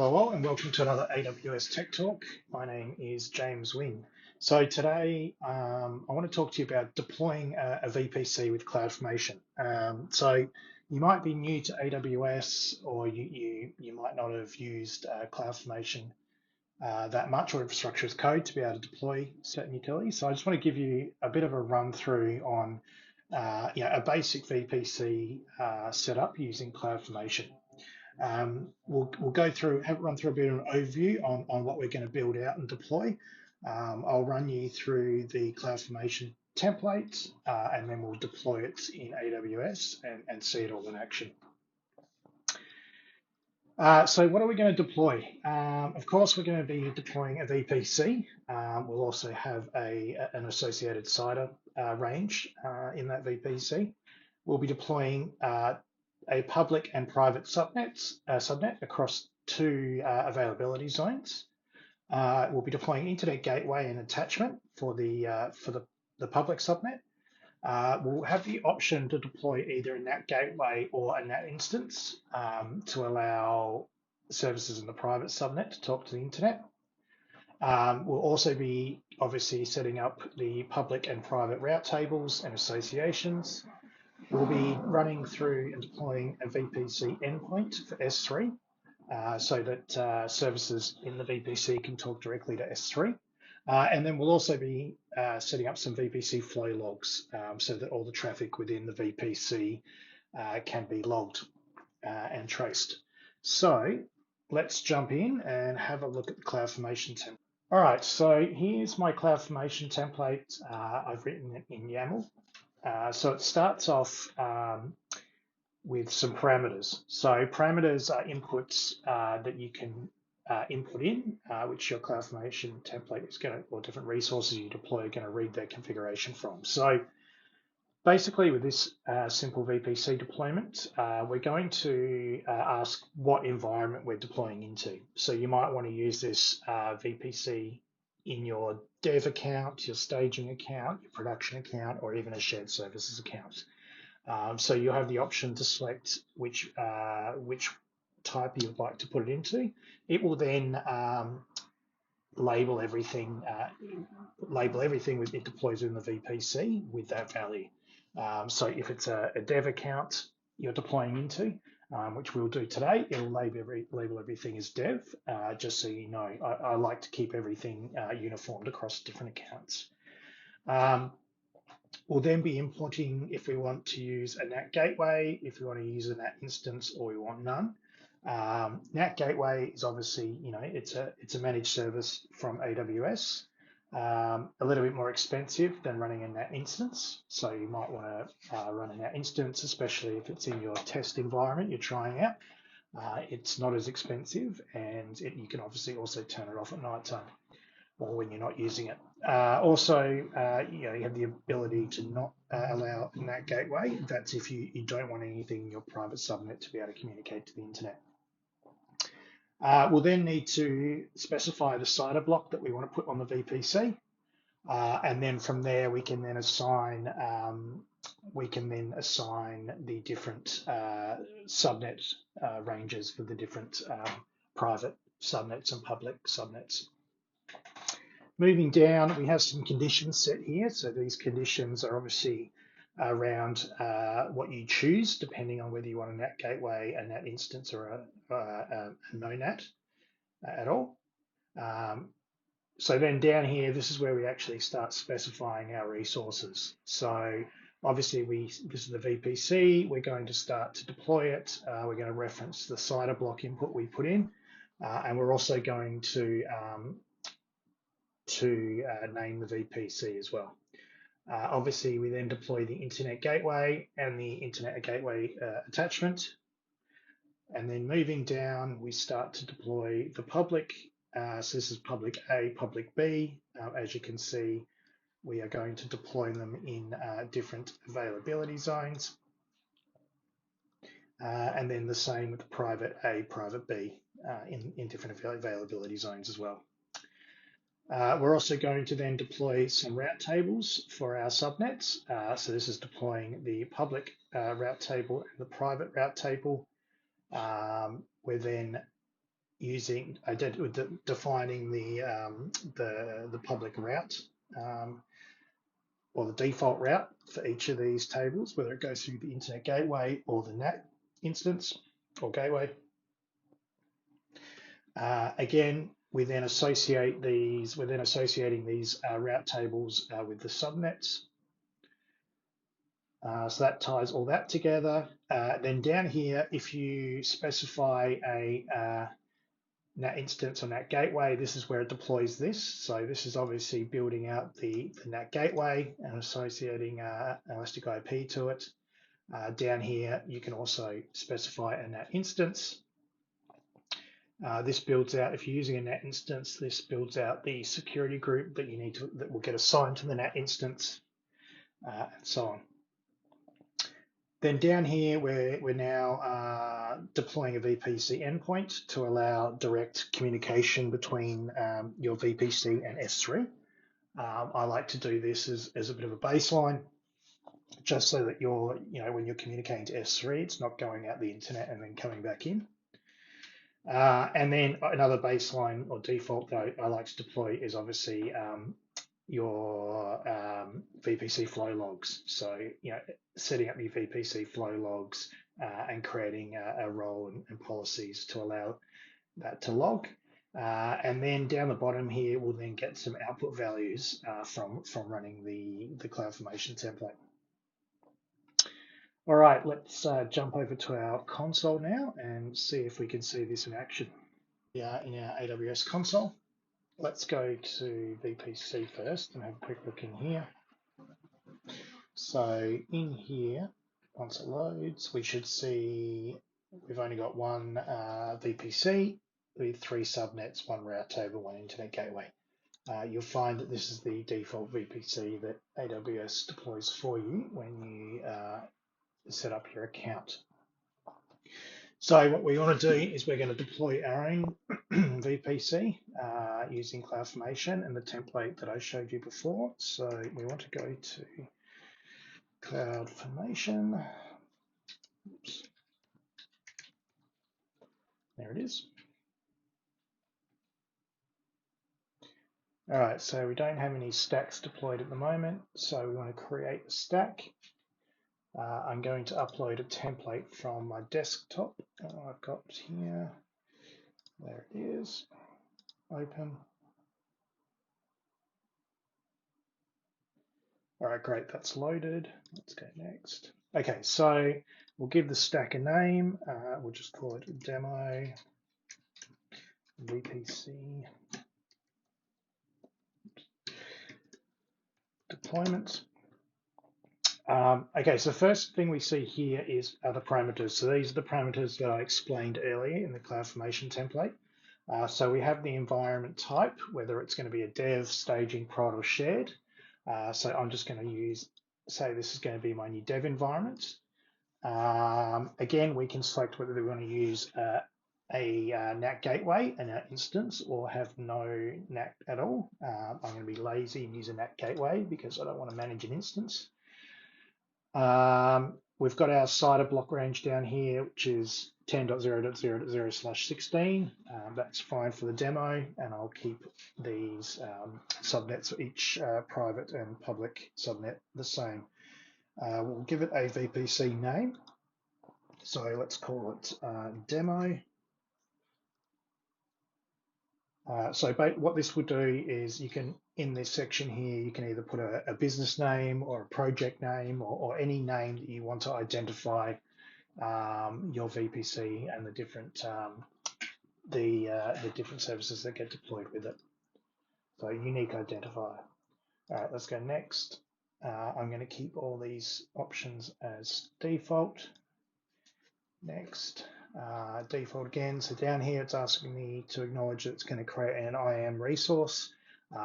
Hello and welcome to another AWS Tech Talk. My name is James Wynn. So today I want to talk to you about deploying a VPC with CloudFormation. So you might be new to AWS, or you might not have used CloudFormation that much, or infrastructure as code, to be able to deploy certain utilities. So I just want to give you a bit of a run through on a basic VPC setup using CloudFormation. We'll go through, run through a bit of an overview on what we're going to build out and deploy. I'll run you through the CloudFormation template, and then we'll deploy it in AWS and see it all in action. So what are we going to deploy? Of course, we're going to be deploying a VPC. We'll also have an associated CIDR range in that VPC. We'll be deploying a public and private subnet across two availability zones. We'll be deploying Internet Gateway and attachment for the public subnet. We'll have the option to deploy either a NAT gateway or a NAT instance to allow services in the private subnet to talk to the internet. We'll also be obviously setting up the public and private route tables and associations. We'll be running through and deploying a VPC endpoint for S3 so that services in the VPC can talk directly to S3. And then we'll also be setting up some VPC flow logs so that all the traffic within the VPC can be logged and traced. So let's jump in and have a look at the CloudFormation template. All right, so here's my CloudFormation template. I've written it in YAML. So it starts off with some parameters. So parameters are inputs that you can input in, which your CloudFormation template is going to, or different resources you deploy are going to read their configuration from. So basically with this simple VPC deployment, we're going to ask what environment we're deploying into. So you might want to use this VPC in your dev account, your staging account, your production account, or even a shared services account. So you'll have the option to select which type you'd like to put it into. It will then label everything with it deploys in the VPC with that value. So if it's a dev account you're deploying into, which we'll do today, it'll label everything as dev, just so you know. I like to keep everything uniformed across different accounts. We'll then be importing if we want to use a NAT gateway, if we want to use a NAT instance, or we want none. NAT gateway is obviously, it's a managed service from AWS. A little bit more expensive than running a NAT instance. So you might want to run a NAT instance, especially if it's in your test environment you're trying out. It's not as expensive, and you can obviously also turn it off at night time or when you're not using it. Also, you have the ability to not allow a NAT gateway. That's if you don't want anything in your private subnet to be able to communicate to the internet. We'll then need to specify the CIDR block that we want to put on the VPC. And then from there, we can then assign the different subnet ranges for the different private subnets and public subnets. Moving down, we have some conditions set here. So these conditions are obviously around what you choose, depending on whether you want a NAT gateway, a NAT instance, or a no NAT at all. So then down here, this is where we actually start specifying our resources. So obviously this is the VPC. We're going to start to deploy it. We're going to reference the CIDR block input we put in, and we're also going to name the VPC as well. Obviously, we then deploy the Internet Gateway and the Internet Gateway attachment. And then moving down, we start to deploy the public. So this is public A, public B. As you can see, we are going to deploy them in different availability zones. And then the same with the private A, private B in different availability zones as well. We're also going to then deploy some route tables for our subnets. So this is deploying the public route table and the private route table. We're then using defining the public route or the default route for each of these tables, whether it goes through the internet gateway or the NAT instance or gateway. Again, we're then associating these route tables with the subnets. So that ties all that together. Then down here, if you specify a NAT instance or NAT gateway, this is where it deploys this. So this is obviously building out the NAT gateway and associating Elastic IP to it. Down here, you can also specify a NAT instance. This builds out, if you're using a NAT instance, this builds out the security group that will get assigned to the NAT instance, and so on. Then down here, we're now deploying a VPC endpoint to allow direct communication between your VPC and S3. I like to do this as a bit of a baseline, just so that when you're communicating to S3, it's not going out the internet and then coming back in. And then another baseline or default that I like to deploy is obviously your VPC flow logs. So, setting up your VPC flow logs and creating a role and policies to allow that to log. And then down the bottom here, we'll then get some output values from running the CloudFormation template. All right, let's jump over to our console now and see if we can see this in action. Yeah, in our AWS console. Let's go to VPC first and have a quick look in here. So in here, once it loads, we should see we've only got one VPC with 3 subnets, 1 route table, 1 internet gateway. You'll find that this is the default VPC that AWS deploys for you when you set up your account. So what we want to do is we're going to deploy our own VPC using CloudFormation and the template that I showed you before. So we want to go to CloudFormation. Oops. There it is. All right, so we don't have any stacks deployed at the moment, so we want to create a stack. I'm going to upload a template from my desktop. I've got here, there it is, open. All right, great, that's loaded. Let's go next. Okay, so we'll give the stack a name. We'll just call it demo VPC deployment. Okay, so the first thing we see here is the parameters. So these are the parameters that I explained earlier in the CloudFormation template. So we have the environment type, whether it's going to be a dev, staging, prod, or shared. So I'm just going to say this is going to be my new dev environment. Again, we can select whether we want to use a NAT gateway, a NAT instance, or have no NAT at all. I'm going to be lazy and use a NAT gateway because I don't want to manage an instance. We've got our CIDR block range down here, which is 10.0.0.0/16. That's fine for the demo, and I'll keep these subnets for each private and public subnet the same. We'll give it a VPC name. So let's call it demo. So what this will do is you can, in this section here, you can either put a business name or a project name or any name that you want to identify your VPC and the different different services that get deployed with it. So unique identifier. All right, let's go next. I'm going to keep all these options as default. Next. Default again. So down here, it's asking me to acknowledge that it's going to create an IAM resource.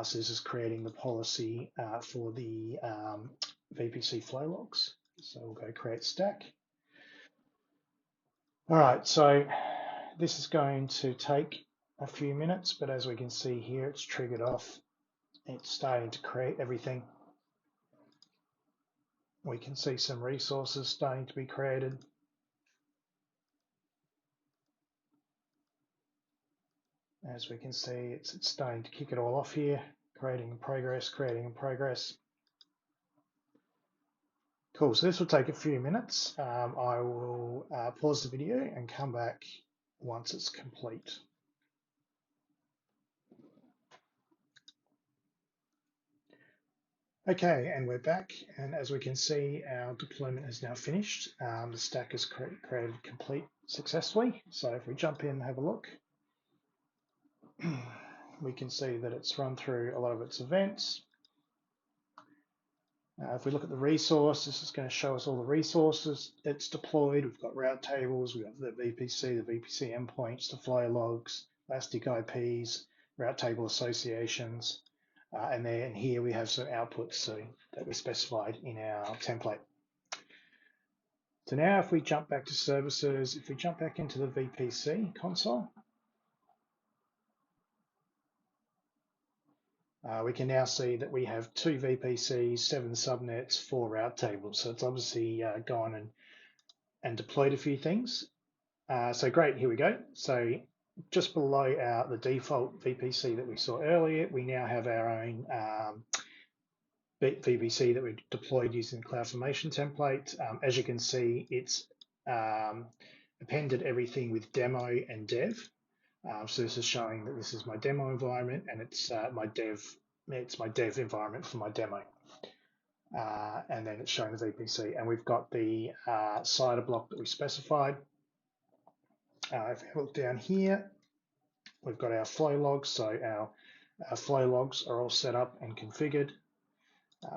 So this is creating the policy for the VPC flow logs. So we'll go create stack. All right, so this is going to take a few minutes, but as we can see here, it's triggered off. It's starting to create everything. We can see some resources starting to be created. As we can see, it's starting to kick it all off here, creating in progress, creating in progress. Cool, so this will take a few minutes. I will pause the video and come back once it's complete. Okay, and we're back, and as we can see, our deployment is now finished. The stack is created complete successfully. So if we jump in and have a look, we can see that it's run through a lot of its events. If we look at the resource, this is going to show us all the resources it's deployed. We've got route tables, we've got the VPC endpoints, the flow logs, elastic IPs, route table associations, and then here we have some outputs that were specified in our template. So now if we jump back to services, if we jump back into the VPC console, we can now see that we have 2 VPCs, 7 subnets, 4 route tables. So it's obviously gone and deployed a few things. So great, here we go. So just below the default VPC that we saw earlier, we now have our own VPC that we deployed using the CloudFormation template. As you can see, it's appended everything with demo and dev. So this is showing that this is my demo environment, and it's my dev environment for my demo. And then it's showing the VPC, and we've got the CIDR block that we specified. If we look down here, we've got our flow logs. So our flow logs are all set up and configured.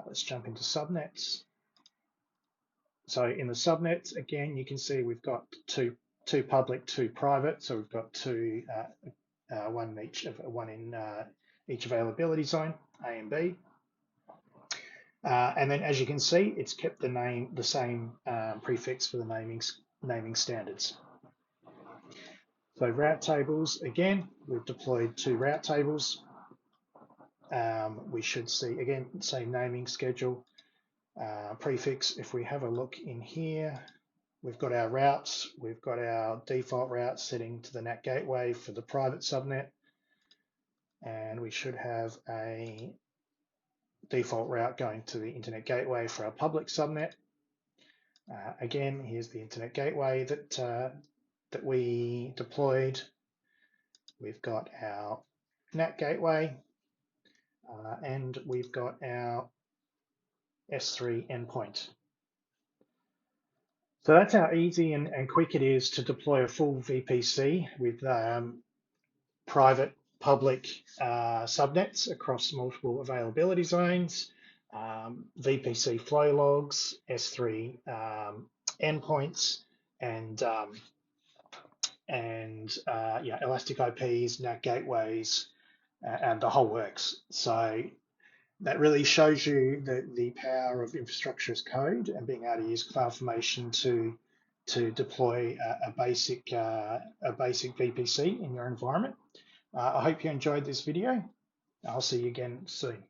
Let's jump into subnets. So in the subnets, again, you can see we've got two public, 2 private. So we've got one in each availability zone, A and B. And then, as you can see, it's kept the same prefix for the naming standards. So route tables, again, we've deployed 2 route tables. We should see, again, same naming schedule, prefix. If we have a look in here, we've got our routes. We've got our default route setting to the NAT gateway for the private subnet. And we should have a default route going to the internet gateway for our public subnet. Again, here's the internet gateway that we deployed. We've got our NAT gateway, and we've got our S3 endpoint. So that's how easy and quick it is to deploy a full VPC with private, public subnets across multiple availability zones, VPC flow logs, S3 endpoints, and elastic IPs, NAT gateways, and the whole works. So that really shows you the power of infrastructure as code and being able to use CloudFormation to deploy a basic VPC in your environment. I hope you enjoyed this video. I'll see you again soon.